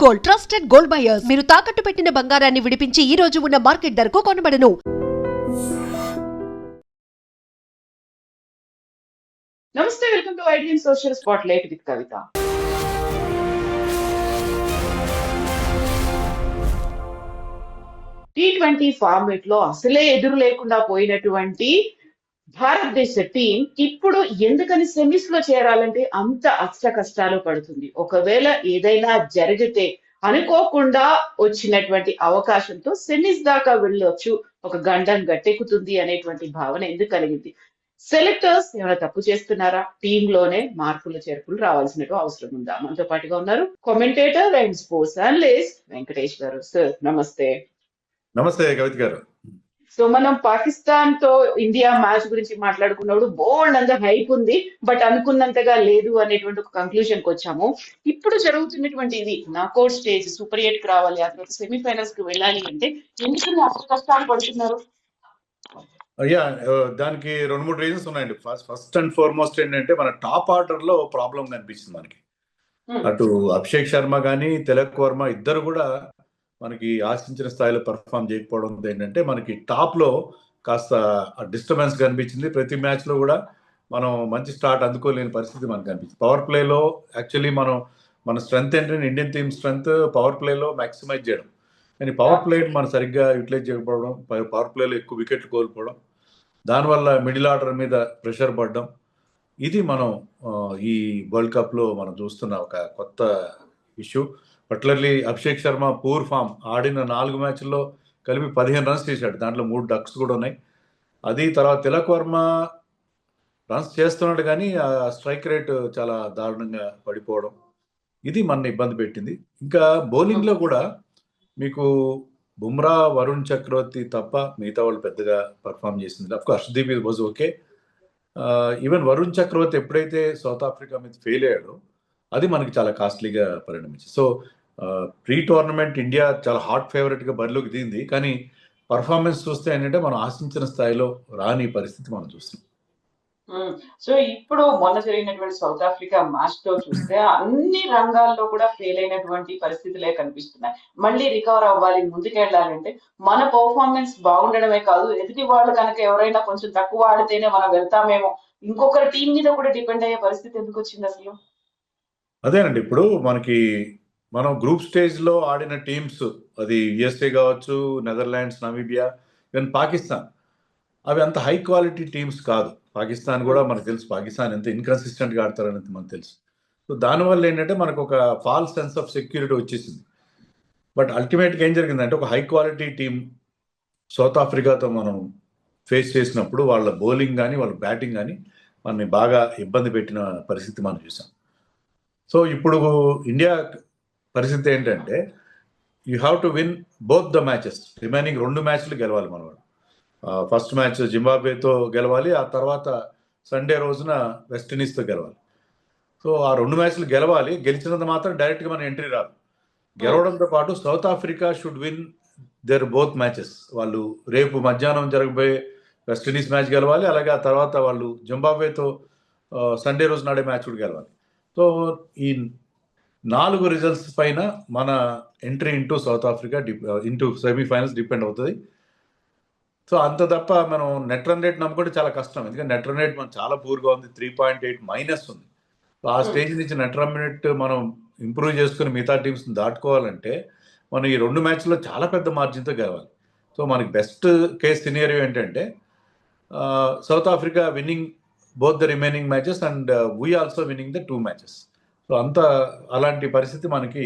Gold, trusted gold buyers. మీరు తాకట్టు పెట్టిన బంగారాన్ని విడిపించి ఈ రోజు ఉన్న మార్కెట్ ధరకు కొనబడను. నమస్తే, welcome to Indian social spotlight with Kavitha. T20 format లో అసలే ఎదురు లేకుండా పోయినటువంటి భారతదేశ టీం ఇప్పుడు ఎందుకని సెమీస్ లో చేరాలంటే అంత అష్ట కష్టాలు పడుతుంది. ఒకవేళ ఏదైనా జరిగితే అనుకోకుండా వచ్చినటువంటి అవకాశంతో సెమీస్ దాకా వెళ్ళొచ్చు, ఒక గండం గట్టెక్కుతుంది అనేటువంటి భావన ఎందుకు కలిగింది? సెలెక్టర్స్ ఏమైనా తప్పు చేస్తున్నారా? టీమ్ లోనే మార్పులు చేర్పులు రావాల్సిన అవసరం ఉందా? మనతో పాటుగా ఉన్నారు commentator and sports analyst Venkatesh గారు. సార్ నమస్తే. నమస్తే కవిత గారు. సో మనం పాకిస్తాన్ తో ఇండియా మ్యాచ్ గురించి మాట్లాడుకున్నప్పుడు బోల్డ్ అంత హైప్ ఉంది, బట్ అనుకున్నంతగా లేదు అనేటువంటి ఒక కంక్లూజన్ కి వచ్చాము. ఇప్పుడు జరుగుతున్నటువంటి ఇది నాకౌట్ స్టేజ్, సూపర్ 8 కి రావాలి, ఆ తర్వాత సెమీఫైనల్స్ కి వెళ్ళాలి అంటే ఎందుకు అష్ట కష్టాలు పడుతున్నారు? అయ్యా, దానికి 2-3 రీజన్స్ ఉన్నాయండి. ఫస్ట్ అండ్ ఫార్మోస్ట్ ఏంటంటే మన టాప్ ఆర్డర్ లో ప్రాబ్లం కనిపించింది మనకి. అటు అభిషేక్ శర్మ కానీ తిలక్ వర్మ ఇద్దరు కూడా మనకి ఆశించిన స్థాయిలో పర్ఫామ్ చేయకపోవడం ఏంటంటే మనకి టాప్ లో కాస్త డిస్టర్బెన్స్ కనిపించింది. ప్రతి మ్యాచ్ లో కూడా మనం మంచి స్టార్ట్ అందుకోలేని పరిస్థితి మనకు కనిపించింది. పవర్ ప్లేలో యాక్చువల్లీ మన స్ట్రెంత్ ఏంటంటే ఇండియన్ టీమ్ స్ట్రెంత్ పవర్ ప్లేలో మ్యాక్సిమైజ్ చేయడం, కానీ పవర్ ప్లే మనం సరిగ్గా యూటిలైజ్ చేయకపోవడం, పవర్ ప్లేలో ఎక్కువ వికెట్లు కోల్పోవడం, దానివల్ల మిడిల్ ఆర్డర్ మీద ప్రెషర్ పడడం, ఇది మనం ఈ వరల్డ్ కప్లో మనం చూస్తున్న ఒక కొత్త issue. Particularly Abhishek Sharma poor form, ఆడిన 4 మ్యాచ్ల్లో కలిపి 15 రన్స్ చేశాడు, దాంట్లో 3 డక్స్ కూడా ఉన్నాయి. అది తర్వాత తిలక్ వర్మ రన్స్ చేస్తున్నాడు కానీ ఆ స్ట్రైక్ రేట్ చాలా దారుణంగా పడిపోవడం, ఇది మన ఇబ్బంది పెట్టింది. ఇంకా బౌలింగ్లో కూడా మీకు బుమ్రా, వరుణ్ చక్రవర్తి తప్ప మిగతా వాళ్ళు పెద్దగా పర్ఫామ్ చేసింది. అఫ్కోర్స్ హర్షదీప్ ఇది వాజ్ ఓకే. ఈవెన్ వరుణ్ చక్రవర్తి ఎప్పుడైతే సౌత్ ఆఫ్రికా మీద ఫెయిల్ అయ్యాడో అది మనకి చాలా కాస్ట్లీగా పరిణమించింది. సో ప్రీ టోర్నమెంట్ ఇండియా చాలా హాట్ ఫేవరెట్గా బరిలోకి దిగింది, కానీ పర్ఫార్మెన్స్ చూస్తే ఏంటంటే మనం ఆశించిన స్థాయిలో రాని పరిస్థితి మనం చూస్తున్నాం. సో ఇప్పుడు మొన్న జరిగినటువంటి సౌత్ ఆఫ్రికా మ్యాచ్ తో చూస్తే అన్ని రంగాల్లో కూడా ఫెయిల్ అయినటువంటి పరిస్థితులే కనిపిస్తున్నాయి. మళ్ళీ రికవర్ అవ్వాలి, ముందుకెళ్ళాలంటే మన పర్ఫార్మెన్స్ బాగుండడమే కాదు, ఎదుటి వాళ్ళు కనుక ఎవరైనా కొంచెం తక్కువ ఆడితేనే మనం వెళ్తామేమో, ఇంకొకరి టీం మీద కూడా డిపెండ్ అయ్యే పరిస్థితి ఎందుకు వచ్చింది అసలు? అదేనండి, ఇప్పుడు మనం గ్రూప్ స్టేజ్ లో ఆడిన టీమ్స్, అది యుఎస్ఏ కావచ్చు, నెదర్లాండ్స్, నమీబియా, ఈవెన్ పాకిస్తాన్, అవి అంత హై క్వాలిటీ టీమ్స్ కాదు. పాకిస్తాన్ కూడా మనకు తెలుసు, పాకిస్తాన్ ఎంత ఇన్కన్సిస్టెంట్గా ఆడతారనేది మనకు తెలుసు. సో దానివల్ల ఏంటంటే మనకు ఒక ఫాల్స్ సెన్స్ ఆఫ్ సెక్యూరిటీ వచ్చేసింది. బట్ అల్టిమేట్గా ఏం జరిగిందంటే ఒక హై క్వాలిటీ టీం సౌత్ ఆఫ్రికాతో మనం ఫేస్ చేసినప్పుడు వాళ్ళ బౌలింగ్ కానీ వాళ్ళ బ్యాటింగ్ కానీ మనని బాగా ఇబ్బంది పెట్టిన పరిస్థితి మనం చూసాం. సో ఇప్పుడు ఇండియా పరిస్థితి ఏంటంటే you have to win both the matches. Remaining 2 మ్యాచ్లు గెలవాలి మన వాళ్ళు. ఫస్ట్ మ్యాచ్ జింబాబ్వేతో గెలవాలి, ఆ తర్వాత సండే రోజున వెస్టిండీస్తో గెలవాలి. సో ఆ 2 మ్యాచ్లు గెలవాలి. గెలిచినంత మాత్రం డైరెక్ట్గా మన ఎంట్రీ రాదు. గెలవడంతో పాటు South Africa should win their both matches. వాళ్ళు రేపు మధ్యాహ్నం జరగబోయే వెస్టిండీస్ మ్యాచ్ గెలవాలి, అలాగే ఆ తర్వాత వాళ్ళు జింబాబ్వేతో సండే రోజు నాడే మ్యాచ్ కూడా గెలవాలి. సో ఈ 4 రిజల్ట్స్ పైన మన entry into south Africa into semifinals depend అవుతుంది. సో అంత తప్ప మనం నెట్ రన్ రేట్ నమ్ముకుంటే చాలా కష్టం, ఎందుకంటే నెట్ రన్ రేట్ మనం చాలా పూర్గా ఉంది, 3.8 మైనస్ ఉంది. సో ఆ స్టేజ్ నుంచి నెట్ రన్ రేట్ మనం ఇంప్రూవ్ చేసుకుని మిగతా టీమ్స్ని దాటుకోవాలంటే మనం ఈ 2 మ్యాచ్లో చాలా పెద్ద మార్జిన్తో గెలవాలి. సో మనకి బెస్ట్ కేస్ సినారియో ఏంటంటే south Africa winnowing both the remaining matches and we also winnowing the 2 matches. So అలాంటి పరిస్థితి మనకి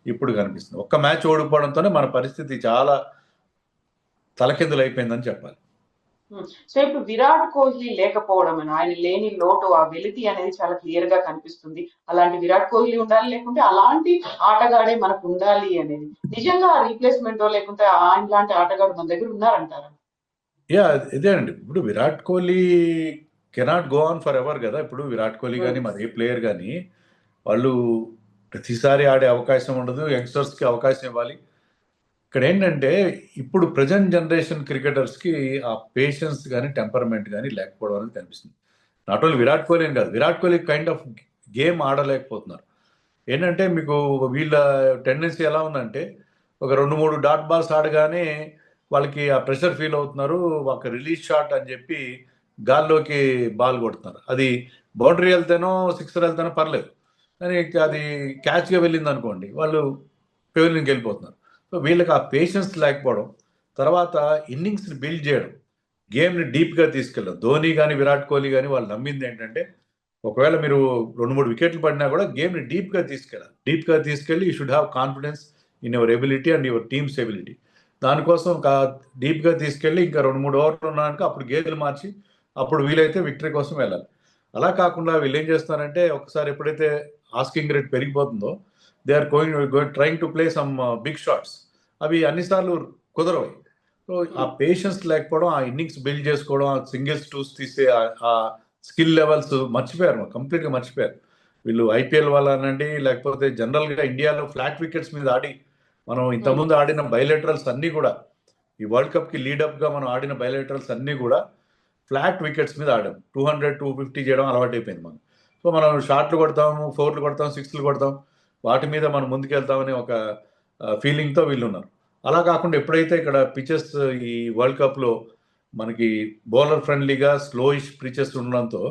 ఇప్పుడు కనిపిస్తుంది. ఒక్క మ్యాచ్ ఓడిపోవడంతోనే మన పరిస్థితి చాలా తలకిందులు అయిపోయిందని చెప్పాలి. సో ఇప్పుడు విరాట్ కోహ్లీ లేకపోవడం, ఆయన లేని లోటు, ఆ వెలితి అనేది చాలా క్లియర్ గా కనిపిస్తుంది. అలాంటి విరాట్ కోహ్లీ ఉండాలి, లేకుంటే అలాంటి ఆటగాడే మనకు ఉండాలి అనేది నిజంగా రీప్లేస్మెంట్ లేకుంటే ఆయన లాంటి ఆటగాడు మన దగ్గర ఉన్నారంటారా? యా, ఇదేనండి. ఇప్పుడు Virat Kohli cannot go on for ever కదా. ఇప్పుడు విరాట్ కోహ్లీ కానీ మరి ఏ ప్లేయర్ కానీ వాళ్ళు ప్రతిసారి ఆడే అవకాశం ఉండదు, యంగ్స్టర్స్కి అవకాశం ఇవ్వాలి. ఇక్కడ ఏంటంటే ఇప్పుడు ప్రజెంట్ జనరేషన్ క్రికెటర్స్కి ఆ పేషెన్స్ కానీ టెంపర్మెంట్ కానీ లేకపోవడం అనేది కనిపిస్తుంది. నాట్ ఓన్లీ విరాట్ కోహ్లీ అని కాదు, Virat Kohli kind of game ఆడలేకపోతున్నారు. ఏంటంటే మీకు వీళ్ళ టెండెన్సీ ఎలా ఉందంటే ఒక 2-3 డాట్ బాల్స్ ఆడగానే వాళ్ళకి ఆ ప్రెషర్ ఫీల్ అవుతున్నారు. ఒక రిలీజ్ షాట్ అని చెప్పి గాల్లోకి బాల్ కొడుతున్నారు. అది బౌండరీ వెళ్తేనో సిక్సర్ వెళ్తేనో పర్లేదు, కానీ అది క్యాచ్గా వెళ్ళింది అనుకోండి వాళ్ళు పెవిలియన్కి వెళ్ళిపోతున్నారు. సో వీళ్ళకి ఆ పేషెన్స్ లేకపోవడం, తర్వాత ఇన్నింగ్స్ని బిల్డ్ చేయడం, గేమ్ని డీప్గా తీసుకెళ్ళడం. ధోని కానీ విరాట్ కోహ్లీ కానీ వాళ్ళు నమ్మింది ఏంటంటే ఒకవేళ మీరు 2-3 వికెట్లు పడినా కూడా గేమ్ని డీప్గా తీసుకెళ్ళాలి. డీప్గా తీసుకెళ్ళి you should have confidence in your ability and your teams ability. దానికోసం డీప్గా తీసుకెళ్ళి ఇంకా 2-3 ఓవర్లు ఉన్నాక అప్పుడు గేర్లు మార్చి అప్పుడు వీలైతే విక్టరీ కోసం వెళ్ళాలి. అలా కాకుండా వీళ్ళు ఏం చేస్తారంటే ఒకసారి ఎప్పుడైతే ఆస్కింగ్ రేట్ పెరిగిపోతుందో they are trying to play some big shots. అవి అన్నిసార్లు కుదరవు. సో ఆ పేషెన్స్ లేకపోవడం, ఆ ఇన్నింగ్స్ బిల్డ్ చేసుకోవడం, ఆ సింగిల్స్ టూస్ తీసే ఆ స్కిల్ లెవెల్స్ మర్చిపోయారు, కంప్లీట్గా మర్చిపోయారు. వీళ్ళు ఐపీఎల్ వల్లనండి, లేకపోతే జనరల్గా ఇండియాలో ఫ్లాట్ వికెట్స్ మీద ఆడి మనం ఇంతకుముందు ఆడిన బైలేటరల్స్ అన్నీ కూడా ఈ వరల్డ్ కప్కి లీడప్గా మనం ఆడిన బైలేటరల్స్ అన్నీ కూడా ఫ్లాట్ వికెట్స్ మీద ఆడాం. 200-250 చేయడం అలవాటు అయిపోయింది మనం. సో మనం షాట్లు కొడతాము, 4లు కొడతాం, 6లు కొడతాం, వాటి మీద మనం ముందుకెళ్తామని ఒక ఫీలింగ్తో వీళ్ళు ఉన్నారు. అలా కాకుండా ఎప్పుడైతే ఇక్కడ పిచెస్ ఈ వరల్డ్ కప్లో మనకి బౌలర్ ఫ్రెండ్లీగా స్లోయిష్ పిచెస్ ఉండడంతో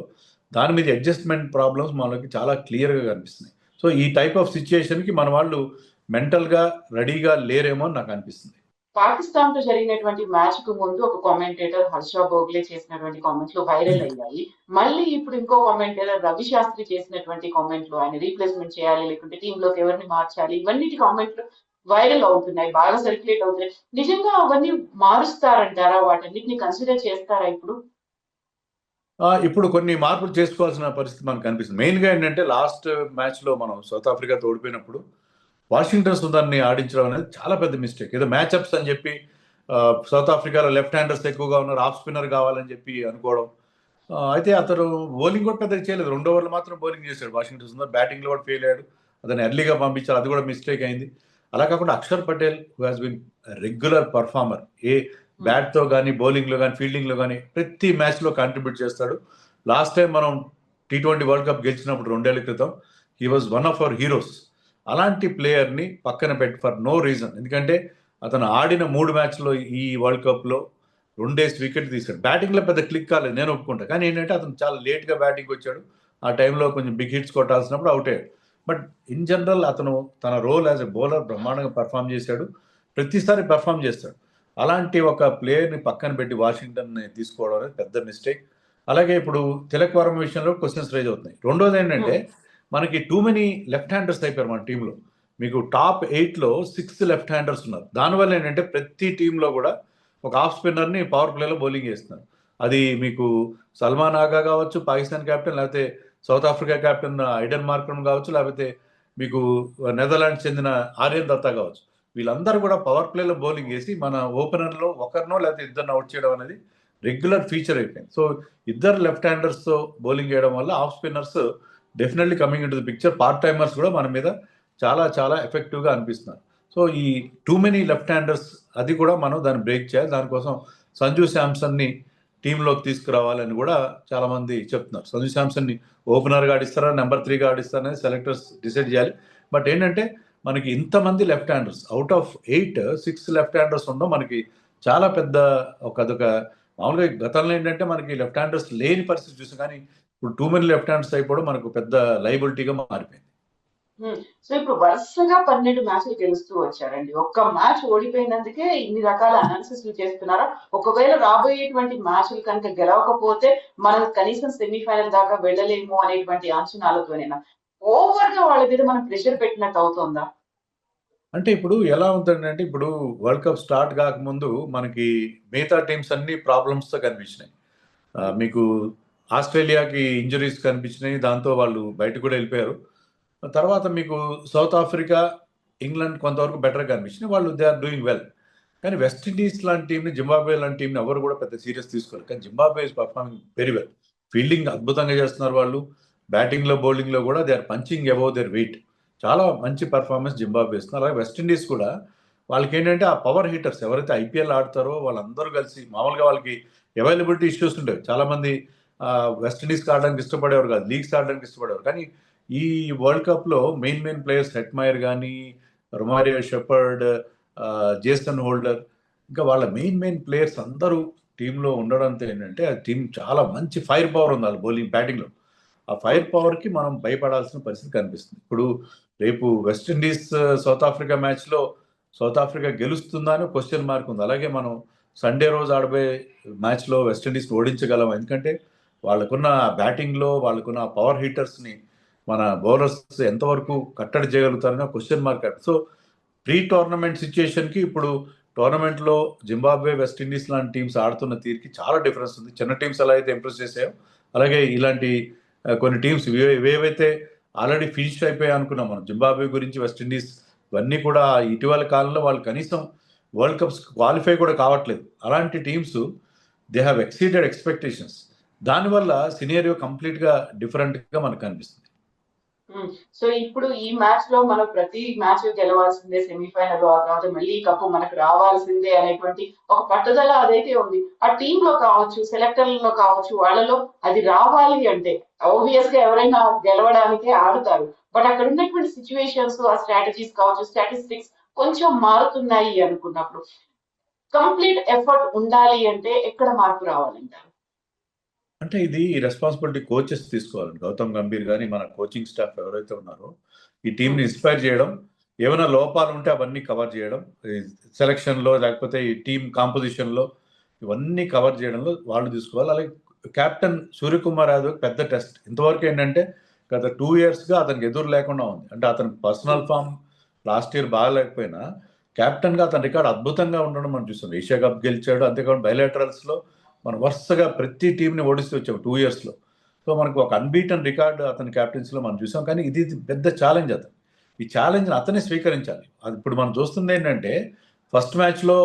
దాని మీద అడ్జస్ట్మెంట్ ప్రాబ్లమ్స్ మనకి చాలా క్లియర్గా కనిపిస్తున్నాయి. సో ఈ టైప్ ఆఫ్ సిచ్యుయేషన్కి మన వాళ్ళు మెంటల్గా రెడీగా లేరేమో అని నాకు అనిపిస్తుంది. పాకిస్తాన్ తో జరిగినటువంటి మ్యాచ్ కు ముందు ఒక కామెంటేటర్ హర్ష భోగ్లే చేసినటువంటి కామెంట్లు వైరల్ అయ్యాయి. మళ్ళీ ఇప్పుడు ఇంకో కామెంటేటర్ రవి శాస్త్రి చేసినటువంటి కామెంట్లు, ఆయన రీప్లేస్మెంట్ చేయాలి లేకుంటే టీమ్ లోకి ఎవరిని మార్చాలి, ఇవన్నిటి కామెంట్లు వైరల్ అవుతున్నాయి, బాగా సర్క్యులేట్ అవుతున్నాయి. నిజంగా అవన్నీ మారుస్తారంటారా? వాటన్నిటిని కన్సిడర్ చేస్తారా ఇప్పుడు? ఇప్పుడు కొన్ని మార్పులు చేసుకోవాల్సిన పరిస్థితి మనకు కనిపిస్తుంది. మెయిన్గా ఏంటంటే లాస్ట్ మ్యాచ్లో మనం సౌత్ ఆఫ్రికాతో ఓడిపోయినప్పుడు వాషింగ్టన్ సుందర్ని ఆడించడం అనేది చాలా పెద్ద మిస్టేక్. ఏదో మ్యాచ్అప్స్ అని చెప్పి సౌత్ ఆఫ్రికాలో లెఫ్ట్ హ్యాండర్స్ ఎక్కువగా ఉన్నారు, ఆఫ్ స్పిన్నర్ కావాలని చెప్పి అనుకోవడం. అయితే అతను బౌలింగ్ కూడా పెద్దగా చేయలేదు, 2 ఓవర్లు మాత్రం బౌలింగ్ చేశాడు వాషింగ్టన్ సుందర్. బ్యాటింగ్లో కూడా ఫెయిల్ అయ్యాడు, అతను ఎర్లీగా పంపించారు, అది కూడా మిస్టేక్ అయింది. అలా కాకుండా Axar Patel who has been regular performer, ఏ బ్యాట్తో కానీ బౌలింగ్లో కానీ ఫీల్డింగ్లో కానీ ప్రతి మ్యాచ్లో కాంట్రిబ్యూట్ చేస్తాడు. లాస్ట్ టైం మనం T20 వరల్డ్ కప్ గెలిచినప్పుడు 2 ఏళ్ల క్రితం he was one of our heroes. అలాంటి ప్లేయర్ని పక్కన పెట్టి ఫర్ నో రీజన్, ఎందుకంటే అతను ఆడిన 3 మ్యాచ్లో ఈ వరల్డ్ కప్లో 2 వికెట్ తీశాడు. బ్యాటింగ్లో పెద్ద క్లిక్ కాలేదు, నేను ఒప్పుకుంటా. కానీ ఏంటంటే అతను చాలా లేట్గా బ్యాటింగ్ వచ్చాడు, ఆ టైంలో కొంచెం బిగ్ హిట్స్ కొట్టాల్సినప్పుడు అవుట్ అయ్యాడు. బట్ ఇన్ జనరల్ అతను తన రోల్ యాజ్ ఎ బౌలర్ బ్రహ్మాండంగా పర్ఫామ్ చేశాడు, ప్రతిసారి పర్ఫామ్ చేస్తాడు. అలాంటి ఒక ప్లేయర్ని పక్కన పెట్టి వాషింగ్టన్ని తీసుకోవడం అనేది పెద్ద మిస్టేక్. అలాగే ఇప్పుడు తిలక్ వర్మ విషయంలో క్వశ్చన్స్ రైజ్ అవుతున్నాయి. రెండోది ఏంటంటే మనకి టూ మెనీ లెఫ్ట్ హ్యాండర్స్ అయిపోయారు మన టీంలో. మీకు టాప్ 8లో 6 లెఫ్ట్ హ్యాండర్స్ ఉన్నారు. దానివల్ల ఏంటంటే ప్రతి టీంలో కూడా ఒక ఆఫ్ స్పిన్నర్ని పవర్ ప్లేలో బౌలింగ్ చేస్తున్నారు. అది మీకు సల్మాన్ ఆగా కావచ్చు, పాకిస్తాన్ కెప్టెన్, లేకపోతే South Africa captain Aiden Markram కావచ్చు, లేకపోతే మీకు నెదర్లాండ్స్ చెందిన ఆర్యన్ దత్తా కావచ్చు. వీళ్ళందరూ కూడా పవర్ ప్లేలో బౌలింగ్ చేసి మన ఓపెనర్లో ఒకరినో లేకపోతే ఇద్దరిని అవుట్ చేయడం అనేది రెగ్యులర్ ఫీచర్ అయిపోయింది. సో ఇద్దరు లెఫ్ట్ హ్యాండర్స్తో బౌలింగ్ చేయడం వల్ల of spinners definitely coming in to the picture. Part timers కూడా మన మీద చాలా చాలా ఎఫెక్టివ్గా అనిపిస్తున్నారు. సో ఈ టూ మెనీ లెఫ్ట్ హ్యాండర్స్ అది కూడా మనం దాన్ని బ్రేక్ చేయాలి. దానికోసం సంజు శాంసన్ని టీంలోకి తీసుకురావాలని కూడా చాలామంది చెప్తున్నారు. సంజు శాంసన్ని ఓపెనర్గా ఆడిస్తారా, నెంబర్ 3గా ఆడిస్తారా అనేది సెలెక్టర్స్ డిసైడ్ చేయాలి. బట్ ఏంటంటే మనకి ఇంతమంది left handers, out of 8 6 left handers ఉండడం మనకి చాలా పెద్ద అదొక మామూలుగా గతంలో ఏంటంటే మనకి లెఫ్ట్ హ్యాండర్స్ లేని పరిస్థితి చూసాం, కానీ ఇప్పుడు టూ మెనీ లెఫ్ట్ హ్యాండర్స్ అయిపోవడం మనకు పెద్ద లైబిలిటీగా మారిపోయింది. సో ఇప్పుడు వరుసగా 12 మ్యాచ్లు గెలుస్తూ వచ్చారండి. ఒక్క మ్యాచ్ ఓడిపోయినందుకే ఇన్ని రకాల అనాలిసిస్ చేస్తున్నారా? ఒకవేళ రాబోయేటువంటి మ్యాచ్లు కనుక గెలవకపోతే మనం కనీసం సెమీఫైనల్ దాకా వెళ్ళలేము అనేటువంటి అంచనాలతోనేనా ఓవర్ గా వాళ్ళ మీద మనం ప్రెషర్ పెట్టినట్టు అవుతుందా? అంటే ఇప్పుడు ఎలా ఉంటుందంటే ఇప్పుడు వరల్డ్ కప్ స్టార్ట్ కాకముందు మనకి మిగతా టీమ్స్ అన్ని ప్రాబ్లమ్స్తో కనిపించినాయి. మీకు ఆస్ట్రేలియాకి ఇంజరీస్ కనిపించినాయి, దాంతో వాళ్ళు బయటకు కూడా వెళ్ళిపోయారు. తర్వాత మీకు సౌత్ ఆఫ్రికా, ఇంగ్లాండ్ కొంతవరకు బెటర్గా కనిపించినాయి, వాళ్ళు దే ఆర్ డూయింగ్ వెల్. కానీ వెస్టిండీస్ లాంటి టీంని, జింబాబ్వే లాంటి టీంని ఎవరు కూడా పెద్ద సీరియస్ తీసుకోవాలి. కానీ Zimbabwe is performing very well. Fielding అద్భుతంగా చేస్తున్నారు వాళ్ళు, బ్యాటింగ్లో బౌలింగ్లో కూడా they are punching above their weight. చాలా మంచి పర్ఫార్మెన్స్ జింబాబ్వే ఇస్తున్నారు. అలాగే వెస్టిండీస్ కూడా వాళ్ళకి ఏంటంటే ఆ పవర్ హీటర్స్ ఎవరైతే ఐపీఎల్ ఆడతారో వాళ్ళందరూ కలిసి, మామూలుగా వాళ్ళకి అవైలబిలిటీ ఇష్యూస్ ఉండేవి, చాలామంది వెస్టిండీస్కి ఆడడానికి ఇష్టపడేవారు కాదు, లీగ్స్ ఆడడానికి ఇష్టపడేవారు. కానీ ఈ వరల్డ్ కప్లో మెయిన్ ప్లేయర్స్ హెట్మైర్ కానీ, రొమారియో షెపర్డ్, జేసన్ హోల్డర్, ఇంకా వాళ్ళ మెయిన్ ప్లేయర్స్ అందరూ టీంలో ఉండడంతో ఏంటంటే ఆ టీం చాలా మంచి ఫైర్ పవర్ ఉంది వాళ్ళ బౌలింగ్ బ్యాటింగ్లో. ఆ ఫైర్ పవర్కి మనం భయపడాల్సిన పరిస్థితి కనిపిస్తుంది. ఇప్పుడు రేపు వెస్టిండీస్ సౌత్ ఆఫ్రికా మ్యాచ్లో సౌత్ ఆఫ్రికా గెలుస్తుందా అని క్వశ్చన్ మార్క్ ఉంది. అలాగే మనం సండే రోజు ఆడబోయే మ్యాచ్లో వెస్టిండీస్ ఓడించగలం. ఎందుకంటే వాళ్ళకున్న బ్యాటింగ్లో వాళ్ళకున్న పవర్ హీటర్స్ని మన బౌలర్స్ ఎంతవరకు కట్టడి చేయగలుగుతారని question mark. So pre tournament సిచ్యుయేషన్కి ఇప్పుడు టోర్నమెంట్లో జింబాబ్వే, వెస్టిండీస్ లాంటి టీమ్స్ ఆడుతున్న తీరుకి చాలా డిఫరెన్స్ ఉంది. చిన్న టీమ్స్ ఎలా అయితే ఇంప్రెస్ చేసాయో అలాగే ఇలాంటి కొన్ని టీమ్స్ ఏవైతే ఆల్రెడీ ఫినిష్ అయిపోయాయి అనుకున్నాం మనం, జింబాబ్వే గురించి, వెస్టిండీస్, ఇవన్నీ కూడా ఇటీవల కాలంలో వాళ్ళు కనీసం వరల్డ్ కప్స్ క్వాలిఫై కూడా కావట్లేదు. అలాంటి teams they have exceeded expectations. దానివల్ల సినేరియో కంప్లీట్గా డిఫరెంట్గా మనకు కనిపిస్తుంది. సో ఇప్పుడు ఈ మ్యాచ్ లో మనం ప్రతి మ్యాచ్ గెలవాల్సిందే, సెమీఫైనల్ ఆ తర్వాత మళ్ళీ కప్పు మనకు రావాల్సిందే అనేటువంటి ఒక పట్టుదల అదైతే ఉంది. ఆ టీమ్ లో కావచ్చు, సెలెక్టర్లలో కావచ్చు, వాళ్ళలో అది రావాలి అంటే ఆబ్వియస్ గా ఎవరైనా గెలవడానికే ఆడుతారు. బట్ అక్కడ ఉన్నటువంటి సిచ్యువేషన్స్, ఆ స్ట్రాటజీస్ కావచ్చు, స్టాటిస్టిక్స్ కొంచెం మారుతున్నాయి అనుకున్నప్పుడు కంప్లీట్ ఎఫర్ట్ ఉండాలి అంటే ఎక్కడ మార్పు రావాలంటారు? అంటే ఇది రెస్పాన్సిబిలిటీ కోచెస్ తీసుకోవాలండి. గౌతమ్ గంభీర్ కానీ మన కోచింగ్ స్టాఫ్ ఎవరైతే ఉన్నారో ఈ టీంని ఇన్స్పైర్ చేయడం, ఏమైనా లోపాలు ఉంటే అవన్నీ కవర్ చేయడం, సెలక్షన్లో లేకపోతే ఈ టీం కాంపోజిషన్లో ఇవన్నీ కవర్ చేయడంలో వాళ్ళు తీసుకోవాలి. అలాగే కెప్టెన్ సూర్యకుమార్ యాదవ్ పెద్ద టెస్ట్. ఇంతవరకు ఏంటంటే గత 2 yearsగా అతనికి ఎదురు లేకుండా ఉంది. అంటే అతని పర్సనల్ ఫామ్ లాస్ట్ ఇయర్ బాగాలేకపోయినా కెప్టెన్గా అతని రికార్డ్ అద్భుతంగా ఉండడం మనం చూస్తాం. ఏషియా కప్ గెలిచాడు. అంతేకాకుండా బయలాటరల్స్లో మనం వరుసగా ప్రతి టీంని ఓడిస్తూ వచ్చాం 2 yearsలో. సో మనకు ఒక అన్బీటన్ రికార్డు అతని క్యాప్టెన్సీలో మనం చూసాం. కానీ ఇది పెద్ద ఛాలెంజ్. అతను ఈ ఛాలెంజ్ని అతనే స్వీకరించాలి. అది ఇప్పుడు మనం చూస్తుంది ఏంటంటే ఫస్ట్ మ్యాచ్లో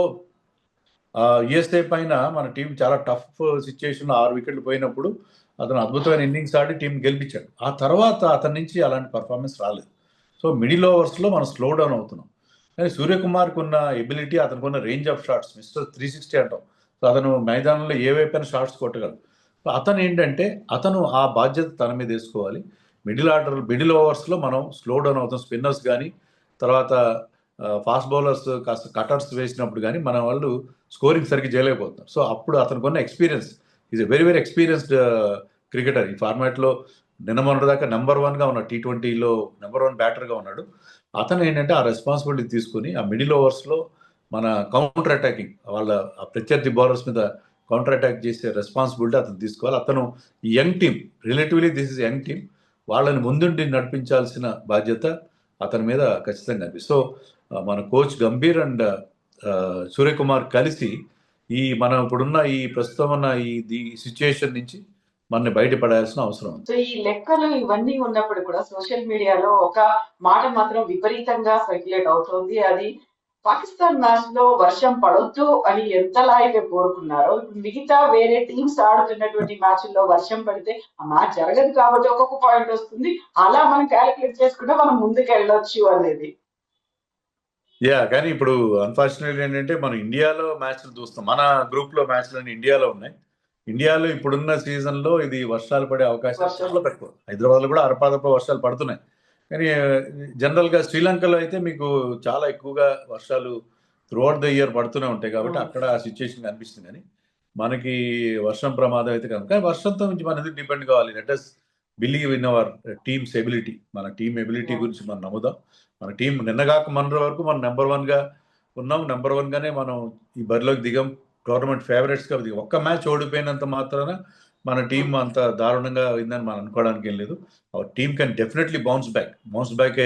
యుఎస్ఏ పైన మన టీం చాలా టఫ్ సిచ్యుయేషన్లో 6 వికెట్లు పోయినప్పుడు అతను అద్భుతమైన ఇన్నింగ్స్ ఆడి టీం గెలిపించాడు. ఆ తర్వాత అతని నుంచి అలాంటి పర్ఫార్మెన్స్ రాలేదు. సో మిడిల్ ఓవర్స్లో మనం స్లో డౌన్ అవుతున్నాం. కానీ సూర్యకుమార్కి ఉన్న ఎబిలిటీ, అతనికి ఉన్న రేంజ్ ఆఫ్ షాట్స్ మిస్టర్ 360 అంటాం. సో అతను మైదానంలో ఏ వైపైనా షాట్స్ కొట్టగలడు. సో అతను ఏంటంటే అతను ఆ బాధ్యత తన మీద వేసుకోవాలి. మిడిల్ ఓవర్స్లో మనం స్లో డౌన్ అవుతాం. స్పిన్నర్స్ కానీ తర్వాత ఫాస్ట్ బౌలర్స్ కాస్త కటర్స్ వేసినప్పుడు కానీ మన వాళ్ళు స్కోరింగ్ సరిగ్గా చేయలేకపోతున్నారు. సో అప్పుడు అతనికి ఉన్న experience, is a very experienced cricketer. ఈ ఫార్మాట్లో నిన్న మొన్నటిదాకా నెంబర్ 1గా ఉన్నాడు, T20లో నెంబర్ 1 బ్యాటర్గా ఉన్నాడు. అతను ఏంటంటే ఆ రెస్పాన్సిబిలిటీ తీసుకుని ఆ మిడిల్ ఓవర్స్లో మన కౌంటర్ అటాకింగ్, వాళ్ళ ప్రత్యర్థి బౌలర్స్ మీద కౌంటర్ అటాక్ చేసే రెస్పాన్సిబిలిటీ అతను తీసుకోవాలి. అతను ఈ young team, relatively this is young team, వాళ్ళని ముందుండి నడిపించాల్సిన బాధ్యత అతని మీద ఖచ్చితంగా అనిపిస్తుంది. సో మన కోచ్ గంభీర్ అండ్ సూర్యకుమార్ కలిసి ఈ మనం ఇప్పుడున్న ఈ ప్రస్తుతం ఉన్న ఈ సిచ్యుయేషన్ నుంచి మనని బయటపడాల్సిన అవసరం ఉంది. సో ఈ లెక్కలు ఇవన్నీ ఉన్నప్పుడు కూడా సోషల్ మీడియాలో ఒక మాట మాత్రం విపరీతంగా సర్క్యులేట్ అవుతోంది. అది పాకిస్తాన్ మ్యాచ్ లో వర్షం పడొద్దు అని ఎంతలా అయితే కోరుకున్నారో, ఇప్పుడు మిగతా వేరే టీమ్స్ ఆడుతున్నటువంటి మ్యాచ్ల్లో వర్షం పడితే ఆ మ్యాచ్ జరగదు కాబట్టి ఒక్కొక్క పాయింట్ వస్తుంది, అలా మనం క్యాలిక్యులేట్ చేసుకుంటే మనం ముందుకు వెళ్ళొచ్చు అనేది. కానీ ఇప్పుడు అన్ఫార్చునేట్లీ ఏంటంటే మనం ఇండియాలో మ్యాచ్లు చూస్తాం. మన గ్రూప్లో మ్యాచ్లు అన్ని ఇండియాలో ఉన్నాయి. ఇండియాలో ఇప్పుడున్న సీజన్లో ఇది వర్షాలు పడే అవకాశం చాలా తక్కువ. హైదరాబాద్లో కూడా అరపాదప వర్షాలు పడుతున్నాయి. కానీ జనరల్గా శ్రీలంకలో అయితే మీకు చాలా ఎక్కువగా వర్షాలు త్రూఅవుట్ ద ఇయర్ పడుతూనే ఉంటాయి కాబట్టి అక్కడ ఆ సిచ్యుయేషన్ కనిపిస్తుంది. కానీ మనకి వర్షం ప్రమాదం అయితే కాదు. కానీ వర్షంతో నుంచి మన ఎందుకు డిపెండ్ కావాలి? Let us believe in our teams ability. మన టీమ్ ఎబిలిటీ గురించి మనం నమ్ముదాం. మన టీం నిన్నగాక మన వరకు మనం నెంబర్ 1గా ఉన్నాం. నెంబర్ 1గానే మనం ఈ బరిలోకి దిగాం. టోర్నమెంట్ ఫేవరెట్స్గా దిగాం. ఒక్క మ్యాచ్ ఓడిపోయినంత మాత్రాన మన టీం అంత దారుణంగా అయిందని మనం అనుకోవడానికి ఏం లేదు. Our team can definitely bounce back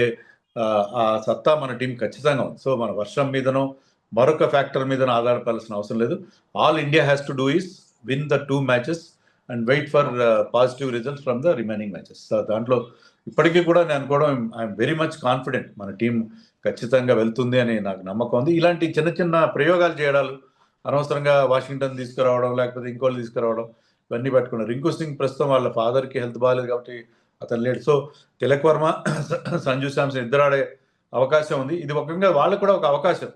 ఆ సత్తా మన టీం ఖచ్చితంగా ఉంది. సో మన వర్షం మీదనో మరొక ఫ్యాక్టర్ మీదనో ఆధారపడాల్సిన అవసరం లేదు. All India has to do is win the 2 matches and wait for positive results from the remaining matches. దాంట్లో ఇప్పటికీ కూడా నేను అనుకోవడం ఐఎమ్ వెరీ మచ్ కాన్ఫిడెంట్ మన టీం ఖచ్చితంగా వెళ్తుంది అని నాకు నమ్మకం ఉంది. ఇలాంటి చిన్న చిన్న ప్రయోగాలు చేయడాలు, అనవసరంగా వాషింగ్టన్ తీసుకురావడం లేకపోతే ఇంకోళ్ళు తీసుకురావడం, ఇవన్నీ పెట్టుకున్నారు. రింకు సింగ్ ప్రస్తుతం వాళ్ళ ఫాదర్కి హెల్త్ బాగాలేదు కాబట్టి అతను లేడు. సో తిలక్ వర్మ, సంజు శాంసన్ ఇద్దరు ఆడే అవకాశం ఉంది. ఇది ఒకంగా వాళ్ళకు కూడా ఒక అవకాశం.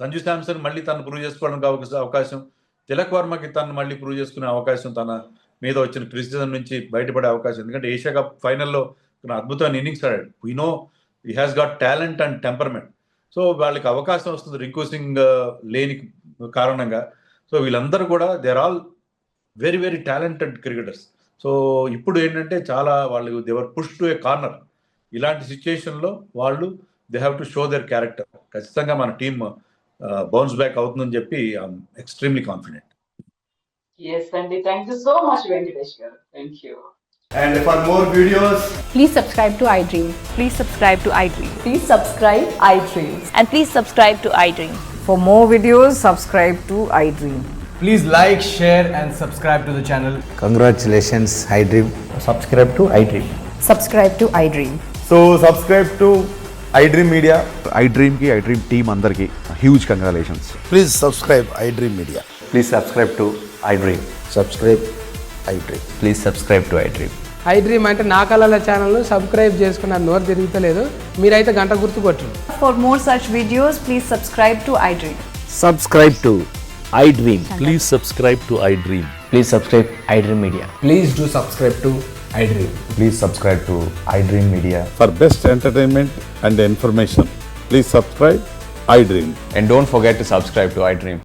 సంజు శాంసన్ మళ్ళీ తను ప్రూవ్ చేసుకోవడానికి అవకాశం, తిలక్ వర్మకి తను మళ్ళీ ప్రూవ్ చేసుకునే అవకాశం, తన మీద వచ్చిన క్రిటిసిజం నుంచి బయటపడే అవకాశం. ఎందుకంటే ఏషియా కప్ ఫైనల్లో అద్భుతమైన ఇన్నింగ్స్ ఆడాడు. We know he has got talent and temperament. So వాళ్ళకి అవకాశం వస్తుంది రింకు సింగ్ లేని కారణంగా. సో వీళ్ళందరూ కూడా they are all very very talented cricketers. So ఇప్పుడు ఏంటంటే చాలా వాళ్ళు they were push to a corner. ఇలాంటి సిచ్యుయేషన్లో వాళ్ళు they have to show their character. ఖచ్చితంగా మన టీమ్ బౌన్స్ బ్యాక్ అవుతుందని చెప్పి ఐఎమ్ ఎక్స్ట్రీమ్లీ కాన్ఫిడెంట్. ఎస్ అండి, thank you so much Venkatesh garu. Thank you. And for more videos, Please subscribe to iDream. Please subscribe to iDream. Please subscribe iDream. And please subscribe to iDream. For more videos, subscribe to iDream. please like, share and subscribe to the channel. Congratulations, iDream. Subscribe to iDream. Subscribe to iDream. So subscribe to iDream Media. iDream ki iDream team andarki huge congratulations. Please subscribe iDream Media. Please subscribe to iDream. Subscribe iDream. Please subscribe to iDream. iDream అంటే నా కళల ఛానల్ను subscribe చేసుకున్న నోరు తిరుగుతలేదు, మీరైతే గంట గుర్తు కొట్టండి. For more such videos, please subscribe to iDream. Subscribe to iDream. Please subscribe to iDream. Please subscribe iDream Media. Please do subscribe to iDream. Please subscribe to iDream Media. For best entertainment and information, please subscribe iDream. And don't forget to subscribe to iDream.